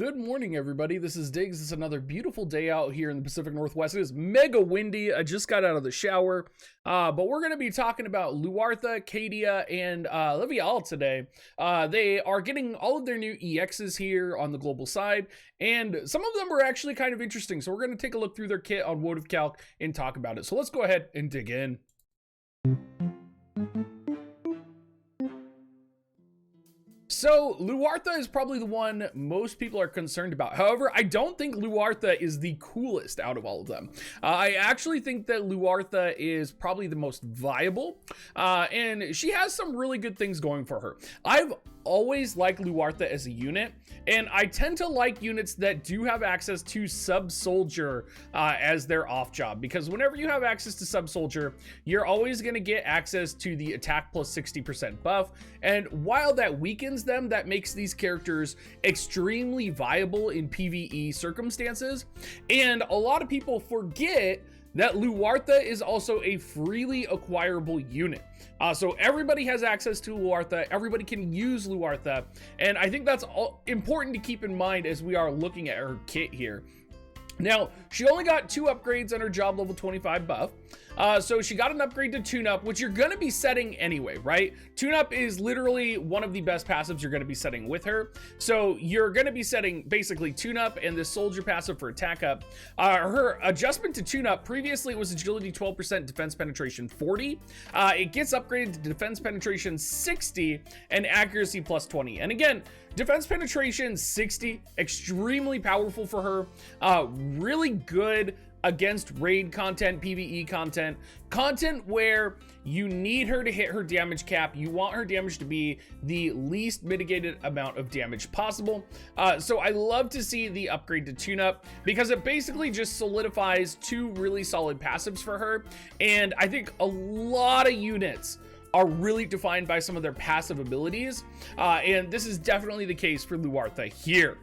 Good morning, everybody. This is Diggs. It's another beautiful day out here in the Pacific Northwest. It is mega windy. I just got out of the shower, but we're going to be talking about Luartha, Cadia, and Livialle today. They are getting all of their new EXs here on the global side, and some of them are actually kind of interesting. So we're going to take a look through their kit on WoTV and talk about it. So let's go ahead and dig in. So Luartha is probably the one most people are concerned about. However, I don't think Luartha is the coolest out of all of them. I actually think that Luartha is probably the most viable, and she has some really good things going for her. I've always liked Luartha as a unit, and I tend to like units that do have access to sub soldier as their off job, because whenever you have access to sub soldier, you're always going to get access to the attack plus 60% buff, and while that weakens them, that makes these characters extremely viable in PvE circumstances. And a lot of people forget that Luartha is also a freely acquirable unit. So everybody has access to Luartha, everybody can use Luartha, and I think that's important to keep in mind as we are looking at her kit here. Now, she only got 2 upgrades on her job level 25 buff. So she got an upgrade to tune-up, which you're going to be setting anyway, right? Tune-up is literally one of the best passives you're going to be setting with her. So you're going to be setting basically tune-up and this soldier passive for attack up. Her adjustment to tune-up, previously it was agility 12%, defense penetration 40. It gets upgraded to defense penetration 60 and accuracy plus 20. And again, defense penetration 60, extremely powerful for her. Really good against raid content, PvE content where you need her to hit her damage cap. You want her damage to be the least mitigated amount of damage possible. So I love to see the upgrade to tune-up because it basically just solidifies 2 really solid passives for her. And I think a lot of units are really defined by some of their passive abilities. And this is definitely the case for Luartha here.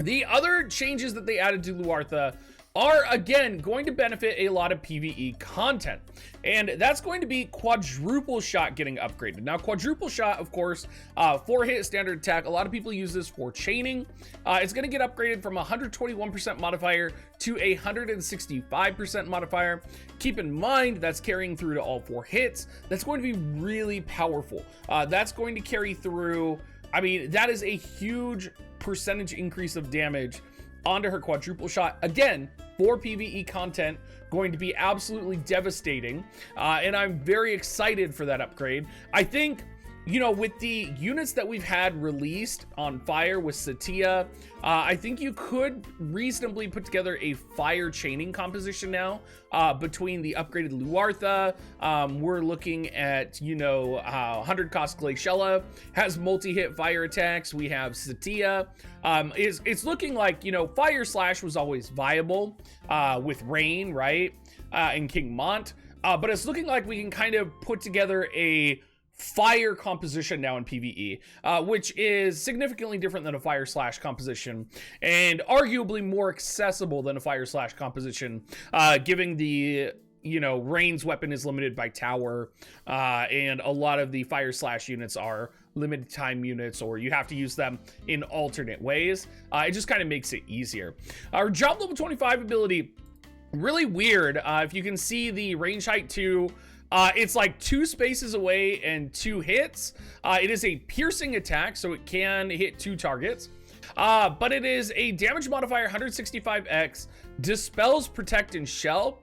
The other changes that they added to Luartha are, again, going to benefit a lot of PvE content, and that's going to be quadruple shot getting upgraded. Now, quadruple shot, of course, 4-hit standard attack. A lot of people use this for chaining. It's going to get upgraded from 121% modifier to a 165% modifier. Keep in mind that's carrying through to all 4 hits. That's going to be really powerful. That's going to carry through. I mean, that is a huge percentage increase of damage onto her quadruple shot. Again, for PvE content, going to be absolutely devastating, and I'm very excited for that upgrade. I think, you know, with the units that we've had released on fire with Cadia, I think you could reasonably put together a fire chaining composition now between the upgraded Luartha. We're looking at, you know, 100 cost Glaciella has multi-hit fire attacks. We have Cadia. It's looking like, you know, Fire Slash was always viable with Rain, right? And King Mont. But it's looking like we can kind of put together a fire composition now in PvE, which is significantly different than a Fire Slash composition and arguably more accessible than a Fire Slash composition, giving the, you know, Rain's weapon is limited by tower, and a lot of the Fire Slash units are limited time units, or you have to use them in alternate ways. It just kind of makes it easier. Our job level 25 ability, really weird. If you can see the range height 2, it's like 2 spaces away and 2 hits. It is a piercing attack, so it can hit 2 targets. But it is a damage modifier 165x, dispels, protect, and shell.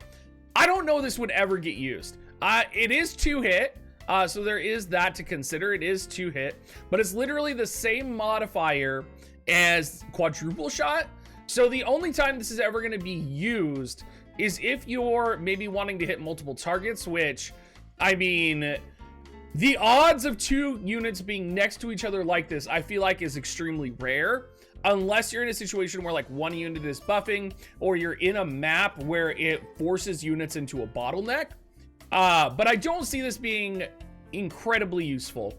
I don't know this would ever get used. It is 2 hit, so there is that to consider. It is 2 hit, but it's literally the same modifier as quadruple shot. So the only time this is ever going to be used is if you're maybe wanting to hit multiple targets, which, I mean, the odds of 2 units being next to each other like this, I feel like is extremely rare, unless you're in a situation where like 1 unit is buffing, or you're in a map where it forces units into a bottleneck. But I don't see this being incredibly useful.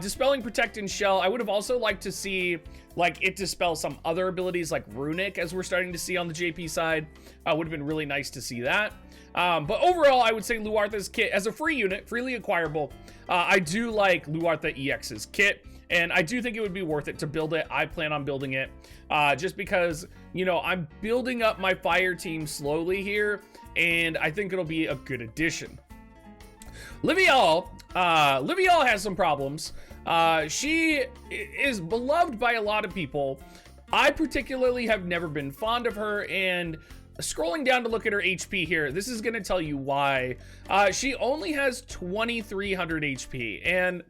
Dispelling, protect, and shell. I would have also liked to see like it dispel some other abilities like runic, as we're starting to see on the JP side. Would have been really nice to see that. But overall, I would say Luartha's kit as a free unit, freely acquirable. I do like Luartha EX's kit. And I do think it would be worth it to build it. I plan on building it just because, you know, I'm building up my fire team slowly here, and I think it'll be a good addition. Livialle has some problems. She is beloved by a lot of people. I particularly have never been fond of her, and scrolling down to look at her HP here, this is going to tell you why. She only has 2,300 HP, and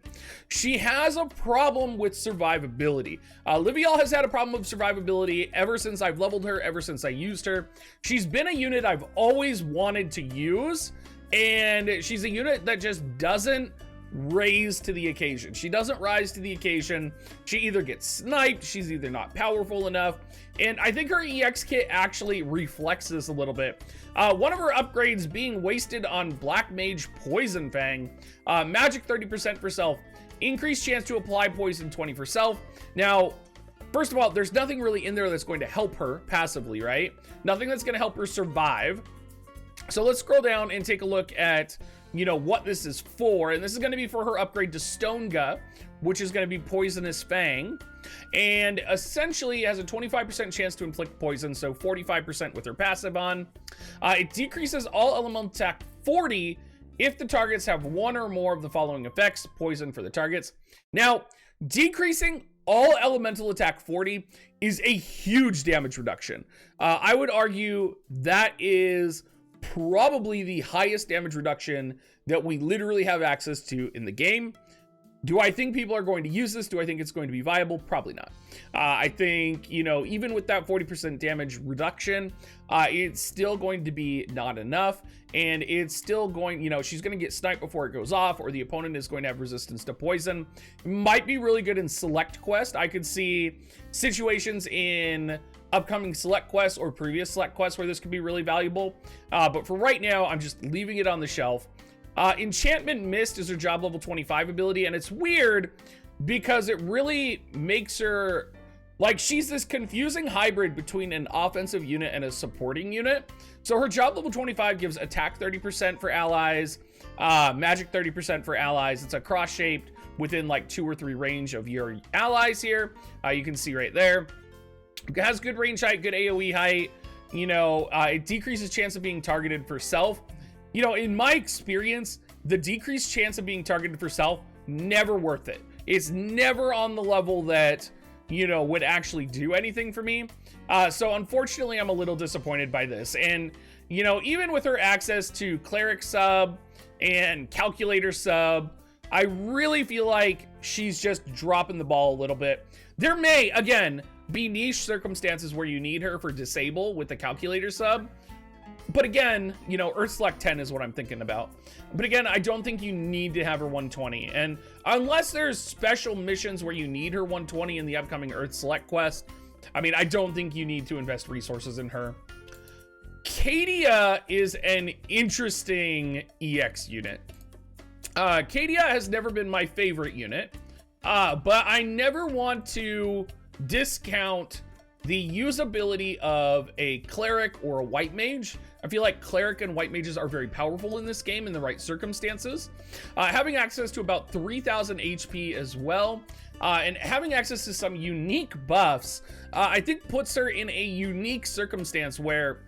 she has a problem with survivability. Livialle has had a problem with survivability ever since I've leveled her, ever since I used her. She's been a unit I've always wanted to use, and she's a unit that just doesn't raise to the occasion. She doesn't rise to the occasion. She either gets sniped, she's either not powerful enough, and I think her EX kit actually reflects this a little bit. One of her upgrades being wasted on Black Mage Poison Fang. Magic 30% for self, increased chance to apply poison 20 for self. Now, first of all, there's nothing really in there that's going to help her passively, right? Nothing that's going to help her survive. So let's scroll down and take a look at, you know, what this is for. And this is going to be for her upgrade to Stonega, which is going to be Poisonous Fang. And essentially has a 25% chance to inflict poison, so 45% with her passive on. It decreases all elemental attack 40 if the targets have one or more of the following effects. Poison for the targets. Now, decreasing all elemental attack 40 is a huge damage reduction. I would argue that is probably the highest damage reduction that we literally have access to in the game. Do I think people are going to use this? Do I think it's going to be viable? Probably not. I think, you know, even with that 40% damage reduction, it's still going to be not enough. And it's still going, you know, she's going to get sniped before it goes off, or the opponent is going to have resistance to poison. Might be really good in select quest. I could see situations in upcoming select quests or previous select quests where this could be really valuable. But for right now, I'm just leaving it on the shelf. Enchantment Mist is her job level 25 ability, and it's weird because it really makes her, like, she's this confusing hybrid between an offensive unit and a supporting unit. So her job level 25 gives attack 30% for allies, magic 30% for allies. It's a cross-shaped within like 2 or 3 range of your allies here. You can see right there. It has good range height, good AoE height. You know, it decreases chance of being targeted for self. You know, in my experience, the decreased chance of being targeted for self, never worth it. It's never on the level that, you know, would actually do anything for me. So unfortunately, I'm a little disappointed by this. And, you know, even with her access to Cleric sub and Calculator sub, I really feel like she's just dropping the ball a little bit. There may, again, be niche circumstances where you need her for disable with the Calculator sub. But again, you know, Earth Select 10 is what I'm thinking about. But again, I don't think you need to have her 120. And unless there's special missions where you need her 120 in the upcoming Earth Select quest, I mean, I don't think you need to invest resources in her. Cadia is an interesting EX unit. Cadia has never been my favorite unit, but I never want to discount the usability of a cleric or a white mage. I feel like cleric and white mages are very powerful in this game in the right circumstances. Having access to about 3,000 HP as well, and having access to some unique buffs, I think puts her in a unique circumstance where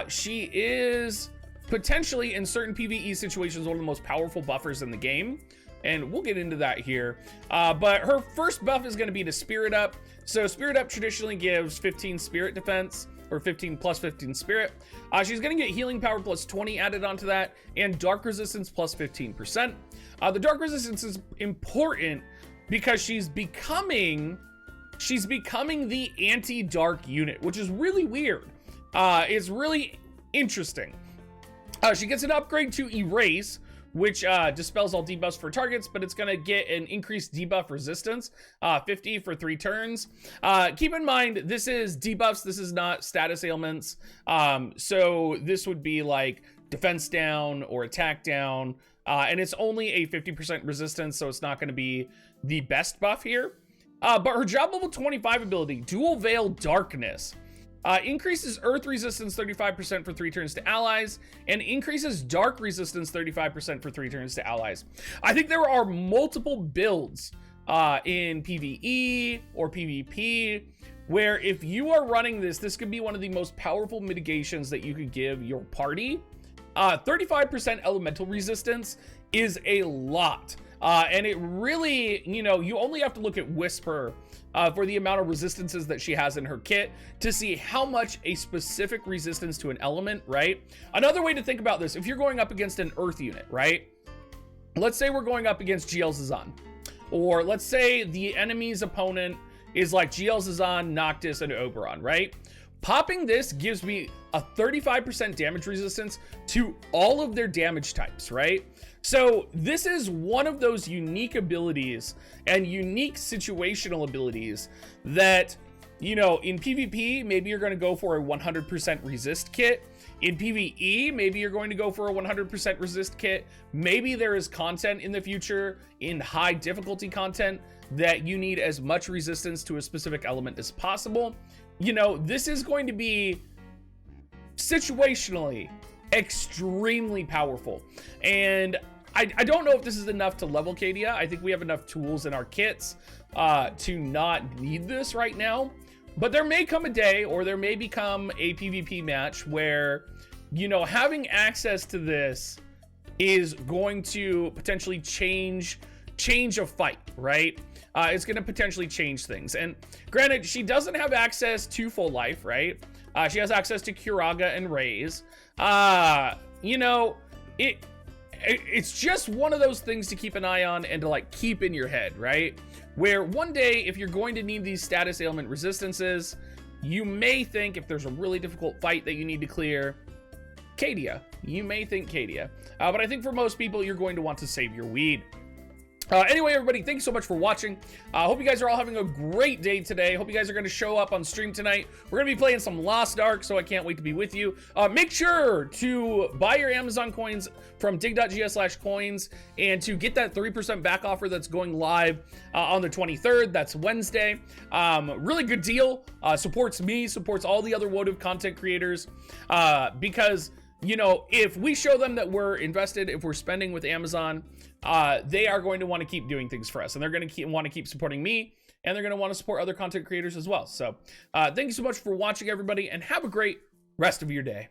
she is potentially in certain PvE situations one of the most powerful buffers in the game. And we'll get into that here. But her first buff is going to be to Spirit Up. So Spirit Up traditionally gives 15 Spirit Defense, or 15 plus 15 Spirit. She's going to get Healing Power plus 20 added onto that, and Dark Resistance plus 15%. The Dark Resistance is important because she's becoming the anti-dark unit, which is really weird. It's really interesting. She gets an upgrade to Erase, which dispels all debuffs for targets, but it's going to get an increased debuff resistance, 50 for 3 turns. Keep in mind, this is debuffs, this is not status ailments. So this would be like defense down or attack down, and it's only a 50% resistance, so it's not going to be the best buff here. But her job level 25 ability, Dual Veil Darkness, increases Earth resistance 35% for 3 turns to allies, and increases Dark resistance 35% for 3 turns to allies. I think there are multiple builds in PvE or PvP, where if you are running this, this could be one of the most powerful mitigations that you could give your party. 35% elemental resistance is a lot. And it really, you know, you only have to look at Whisper for the amount of resistances that she has in her kit to see how much a specific resistance to an element, right? Another way to think about this, if you're going up against an earth unit, right? Let's say we're going up against GL Zazan, or let's say the enemy's opponent is like GL Zazan, Noctis, and Oberon, right? Popping this gives me a 35% damage resistance to all of their damage types, right? So this is one of those unique abilities and unique situational abilities that, you know, in PvP, maybe you're going to go for a 100% resist kit. In PvE, maybe you're going to go for a 100% resist kit. Maybe there is content in the future, in high difficulty content, that you need as much resistance to a specific element as possible. You know, this is going to be situationally extremely powerful. And I don't know if this is enough to level Cadia. I think we have enough tools in our kits to not need this right now. But there may come a day, or there may become a PvP match where, you know, having access to this is going to potentially change a fight, right? It's going to potentially change things. And granted, she doesn't have access to full life, right? She has access to Curaga and Raise. You know, it's just one of those things to keep an eye on and to like keep in your head, right? Where one day, if you're going to need these status ailment resistances, you may think, if there's a really difficult fight that you need to clear, Cadia. You may think Cadia. But I think for most people, you're going to want to save your weed. Anyway, everybody, thank you so much for watching. I hope you guys are all having a great day today. Hope you guys are going to show up on stream tonight. We're going to be playing some Lost Ark, so I can't wait to be with you. Make sure to buy your Amazon coins from dig.gs/coins and to get that 3% back offer that's going live on the 23rd. That's Wednesday. Really good deal. Supports me, supports all the other WoTV content creators, because, you know, if we show them that we're invested, if we're spending with Amazon, they are going to want to keep doing things for us, and they're going to want to keep supporting me, and they're going to want to support other content creators as well. So thank you so much for watching, everybody, and have a great rest of your day.